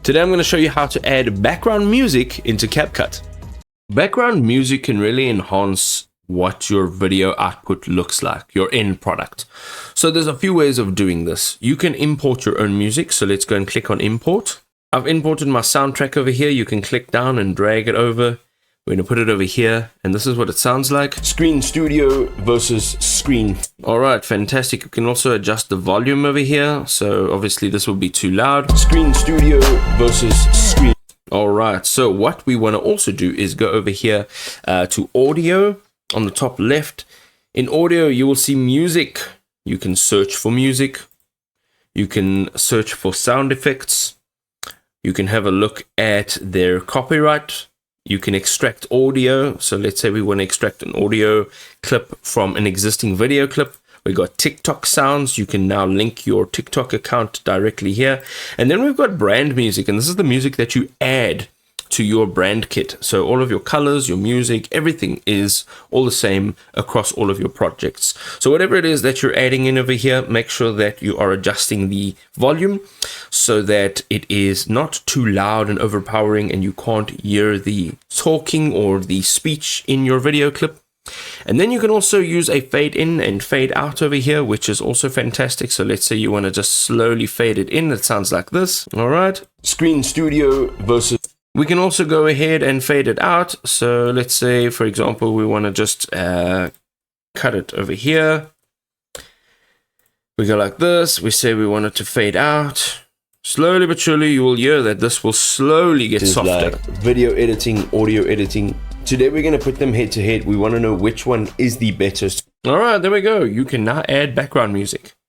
Today I'm going to show you how to add background music into CapCut. Background music can really enhance what your video output looks like, your end product. So there's a few ways of doing this. You can import your own music. So let's go and click on import. I've imported my soundtrack over here. You can click down and drag it over. We're going to put it over here, and this is what it sounds like. Screen Studio versus Screen. All right, fantastic. You can also adjust the volume over here. So obviously this will be too loud. Screen Studio versus Screen. All right, so what we want to also do is go over here to audio on the top left. In audio, you will see music. You can search for music. You can search for sound effects. You can have a look at their copyright. You can extract audio. So let's say we want to extract an audio clip from an existing video clip. We got TikTok sounds. You can now link your TikTok account directly here. And then we've got brand music. And this is the music that you add to your brand kit. So all of your colors, your music, everything is all the same across all of your projects. So whatever it is that you're adding in over here, make sure that you are adjusting the volume so that it is not too loud and overpowering and you can't hear the talking or the speech in your video clip. And then you can also use a fade in and fade out over here, which is also fantastic. So let's say you want to just slowly fade it in. It sounds like this. All right. Screen Studio versus... We can also go ahead and fade it out. So let's say, for example, we want to just cut it over here. We go like this. We say we want it to fade out. Slowly but surely, you will hear that this will slowly get softer. Like video editing, audio editing. Today, we're going to put them head to head. We want to know which one is the better. All right, there we go. You can now add background music.